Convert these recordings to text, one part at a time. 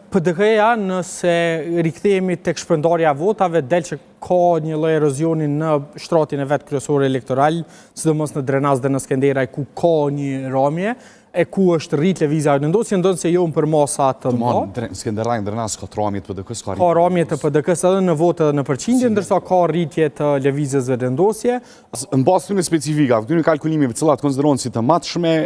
PDK-ja nëse rikthehemi tek shpërndarja e votave, del që ka një lloj erozioni në shtratin e vet kryesor elektoral, sidomos në Drenaz dhe në Skenderaj ku ka një ramje, e ku është rrit lëvizja e vendosjes, ndonse jo për masa të mëdha. Skenderaj, Drenaz ka ramje të PDK-s, ka ramje të PDK-s edhe në votë dhe në përqindje, ndërsa ka rritje të lëvizjes së vendosje. Në bazë të specifika, këtyre kalkulimeve të cilat konsiderohen si të matshme,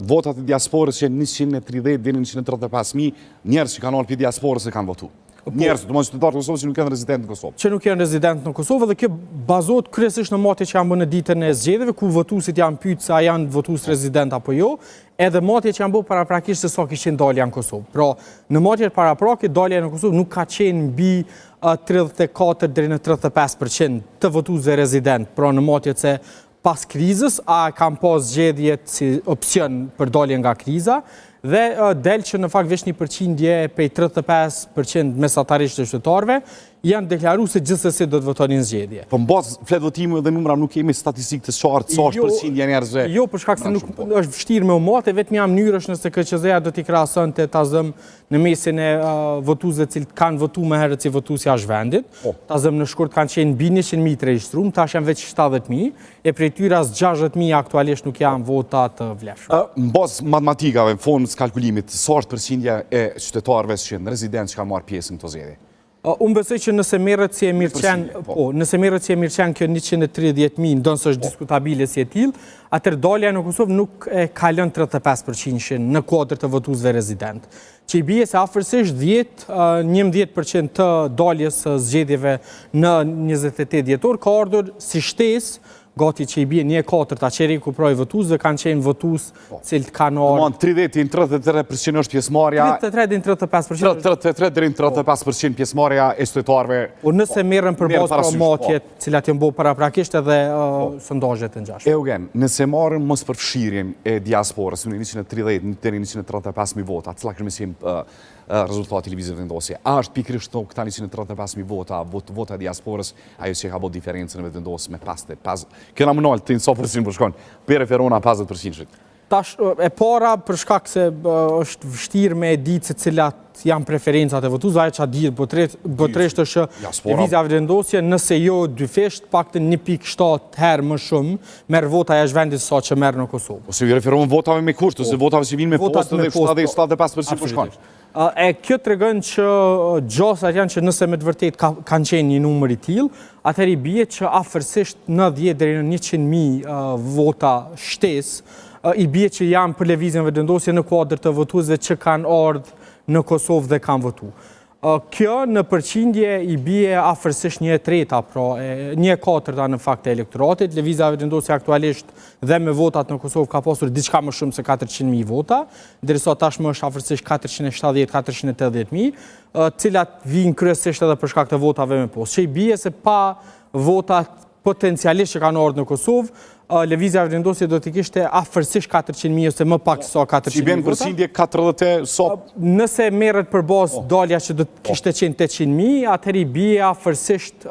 votat e diasporës që 130 deri në 135.000 njerëz që kanë ardhur pi diasporës e kanë votuar. Njerëz, domosdoshmë qytetarë të Kosovës që nuk janë rezident në Kosovë. Që nuk janë rezident në Kosovë dhe kjo bazohet kryesisht në matjet që janë bërë në ditën e zgjedhjeve, ku votuesit janë pyetur se a janë votues rezident apo jo, edhe matjet që janë bërë paraprakisht se sa kishin dalja në Kosovë. Pra, në matjet paraprake dalja në Kosovë nuk ka qenë mbi 34 deri në 35% të votuesve rezident, pra në matjet se pas krizës, a kam pas zgjedhjet si opsion për dalje nga kriza, dhe del që në fakt veç një përqindje prej 35% mesatarisht të qytetarëve janë deklaruar se gjithsesi do të votonin zgjedhje. Po mbas flet votimi dhe numra nuk kemi statistikë të qartë sa është përqindja e njerëzve. Jo, për shkak se nuk është vështirë me u mate, vetëm një mënyrë është nëse KQZ-ja do t'i krahasonte ta zëm në mesin e votuesve që kanë votuar më herët si votues jashtë vendit. Ta zëm në shkurt kanë qenë mbi 100.000 të regjistruar, tash janë veç 70.000, e prej tyre as 60.000 aktualisht nuk janë vota të vlefshme. Mbas matematikave, në formën e kalkulimit, sa është përqindja e qytetarëve që janë rezidentë që kanë marrë pjesë në këto zgjedhje? Unë besoj që nëse merret si e mirëqen kjo 130.000, ndonse është diskutabile si e tillë, atëherë dalja në Kosovë nuk e kalon 35% në kuadër të votuesve rezident. Që i bie se afërsisht 11% të daljes së zgjedhjeve në 28 dhjetor ka ardhur si shtesë gati që i bie 1/4 qeri ku proj votuesve kanë qenë votues cilët kanë ardhur. 33% është pjesëmarrja. 33 deri në 35%. 33 deri në 35% pjesëmarrja e qytetarëve. Po nëse merren përballë promotiet, cilat janë bërë paraprakisht edhe sondazhet e ngjashme. Eugen, nëse marrim mos përfshirjen e diasporës në 130 deri në 135.000 vota, cila kërmisim rezultati lëvizjes vendosje. A është pikërisht këta 135.000 vota e diasporës, ajo që ka bërë diferencën në vendosje me pas. Këna më nalë të në 100% përshkon, për referona 50%. Tash e para për shkak se është vështirë me ditë se cilat janë preferencat e votuesve, ajo çfarë dihet botërisht është lëvizja vendosje, nëse jo dyfisht, paktën 1.7 herë më shumë merr vota jashtë vendit sa që merr në Kosovë. Ose ju referohen votave me kusht, ose votave që vinë me postë dhe 75% përshkon. E kjo tregon që gjosat janë që nëse me të vërtet kanë qenë një numër i tillë, atëherë i bie që afërsisht 90 deri në 100.000 vota shtesë i bie që janë për lëvizjen vendosje në kuadër të votuesve që kanë ardhur në Kosovë dhe kanë votuar. Kjo në përqindje i bie afërsisht 1/3, pra 1/4 në fakt e elektoratit. Lëvizja vendosje aktualisht dhe me votat në Kosovë ka pasur diçka më shumë se 400.000 vota, ndërsa tashmë është afërsisht 470-480.000, cilat vijnë kryesisht edhe për shkak të votave me postë. Që i bie se pa votat potencialisht që kanë ardhur në Kosovë, lëvizja vendosje do të kishte afërsisht 400.000 ose më pak se 400.000 vota. Si bën përqindje 40 so. Nëse merret përballë dalja që do të kishte qenë 800.000, atëherë i bie afërsisht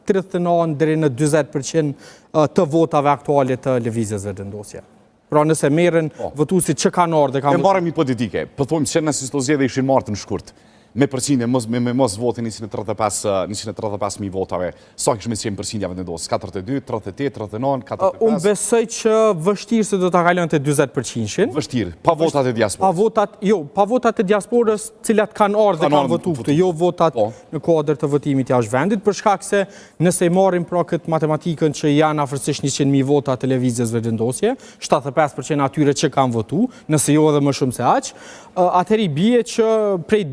39 deri në 40% të votave aktuale të lëvizjes vendosje. Pra nëse merren votuesit që kanë ardhur dhe kanë. Ne marrim hipotetike. Po thonë që nëse këto zgjedhje ishin marrë në shkurt, me përqindje mos votin 135.000 votave, sa kishme qenë përqindja vendosjes? 42, 38, 39, 45? Unë besoj që vështirë se do ta kalonte 40%. Vështirë, pa votat e diasporës. Pa votat e diasporës, cilat kanë ardhur dhe kanë votuar këtu, jo votat në kuadër të votimit jashtë vendit, për shkak se nëse i marrim pra këtë matematikën që janë afërsisht 100.000 vota të lëvizjes vendosje, 75% atyre që kanë votuar, nëse jo edhe më shumë se aq, atëherë i bie që prej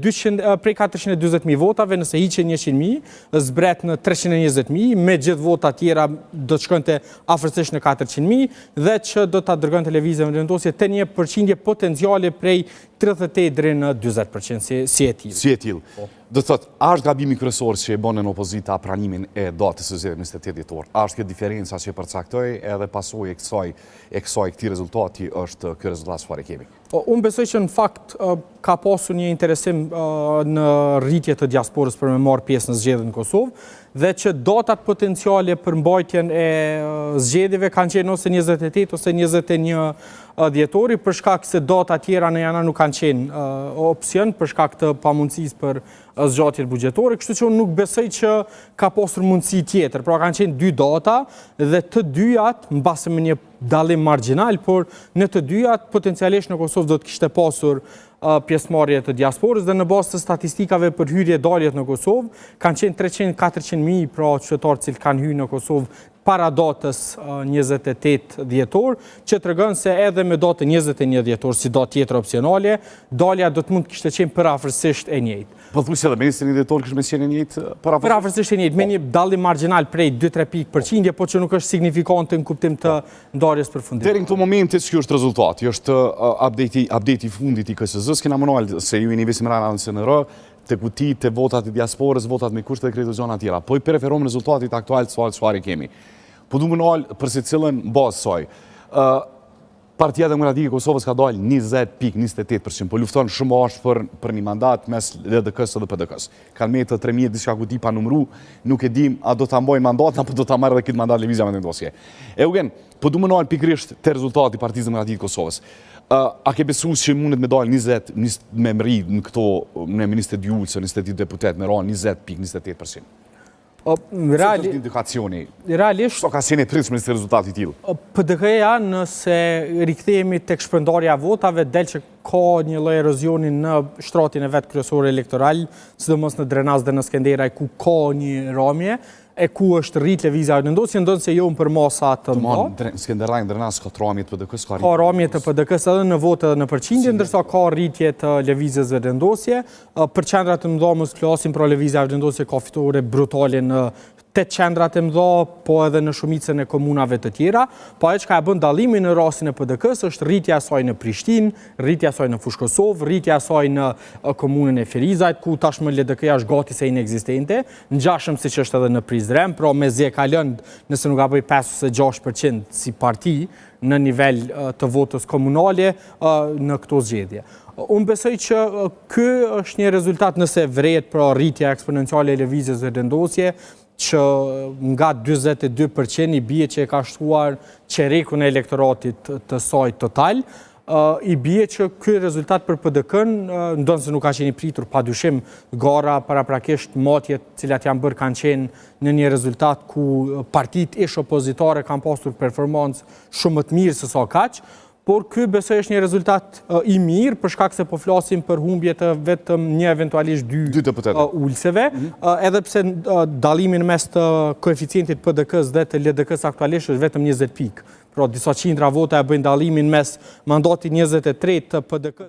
420.000 votave, nëse hiqen 100.000, zbret në 320.000, me gjithë vota tjera do të shkonte afërsisht në 400.000, dhe që do ta dërgonte lëvizjen vendosje te një përqindje potenciale prej 38 deri në 40% si e tillë. Si e tillë. Do të thotë, a është gabimi kryesor që e bën në opozita pranimin e datës së zgjedhjeve 28 dhjetor? A është kjo diferenca që përcaktoi edhe pasojë e këtij rezultati është ky rezultat çfarë kemi? Unë besoj që në fakt ka pasur një interesim në rritje të diasporës për me marrë pjesë në zgjedhjen në Kosovë, dhe që datat potenciale për mbajtjen e zgjedhjeve kanë qenë ose 28 ose 21 dhjetori, për shkak se data tjera në janar nuk kanë kanë qenë opsion për shkak të pamundësisë për zgjatje buxhetore, kështu që unë nuk besoj që ka pasur mundësi tjetër. Pra kanë qenë dy data dhe të dyjat mbase me një dallim marginal, por në të dyjat potencialisht në Kosovë do të kishte pasur pjesëmarrje të diasporës dhe në bazë të statistikave për hyrje daljet në Kosovë kanë qenë 300-400.000 pra qytetarë që kanë hyrë në Kosovë para datës 28 dhjetor, që tregon se edhe me datën 21 dhjetor si datë tjetër opsionale, dalja do të mund të kishte qenë përafërsisht e njëjtë. Po thuaj se edhe me 21 dhjetor kishte qenë e njëjtë përafërsisht e njëjtë, me një dallim marginal prej 2-3 pikë përqindje, por që nuk është signifikante në kuptim të ndarjes përfundimore. Deri në këtë moment që është rezultati, është update i fundit i KSZ-s, kena mënuar se ju jeni vesim rana në SNR, të kuti, të votat e diasporës, votat me kusht dhe kreditoziona tjera. Po i preferojmë rezultatit aktual të çfarë kemi. Po du më nëllë për se cilën bazë soj. Partia Demokratike e Kosovës ka dalë 20.28%, po lufton shumë ashtë për një mandat mes LDK-s dhe PDK-s. Kanë me të 3.000 diçka kuti pa numru, nuk e dim a do të amboj mandat, apo do të marrë dhe këtë mandat Lëvizja Vendosje. Eugen, po du më nëllë pikrisht të rezultati Partisë Demokratike e Kosovës. A ke besu që mundet me dalë 20 me mëri në këto në Ministre Djullë, 22 deputet me ranë 20.28%? Realisht, indikacioni, realisht, ka qenë e pritshme në rezultati tillë. PDK-ja nëse rikthehemi tek shpërndarja e votave, del që ka një lloj erozioni në shtratin e vet kryesor elektoral, sidomos në Drenaz dhe në Skenderaj ku ka një ramje, e ku është rrit lëvizja e vendosjes, ndonë se jo për masa të mëdha. Skenderaj në Drenaz ka ramje të PDK-s, ka ramje të PDK-s edhe në votë edhe në përqindje, ndërsa ka rritje të lëvizjes së vendosjes. Për qendrat e mëdha mos flasim, pra lëvizja e vendosjes ka fitore brutale në 8 qendrat e mëdha, po edhe në shumicën e komunave të tjera, po ajo që ka bën dallimin në rastin e PDK-s është rritja e saj në Prishtinë, rritja e saj në Fushë Kosovë, rritja e saj në komunën e Ferizajt, ku tashmë LDK-ja është gati se inekzistente, ngjashëm siç është edhe në Prizren, pra mezi ka lënë, nëse nuk gaboj 5-6% si parti në nivel të votës komunale në këto zgjedhje. Unë besoj që ky është një rezultat nëse vret pra rritja eksponenciale e lëvizjes së vendosje, që nga 22% i bie që e ka shtuar qerekun e elektoratit të saj total, i bie që ky rezultat për PDK-n, ndonë se nuk ka qenë i pritur, padyshim gara paraprakisht matjet cilat janë bërë kanë qenë në një rezultat ku partitë ish opozitare kanë pasur performancë shumë më të mirë se sa kaq, por ky besoj është një rezultat i mirë për shkak se po flasim për humbje të vetëm një eventualisht dy ulseve, edhe pse dallimin mes të koeficientit PDK-s dhe të LDK-s aktualisht është vetëm 20 pikë. Pra disa qindra vota e bëjnë dallimin mes mandatit 23 të PDK-s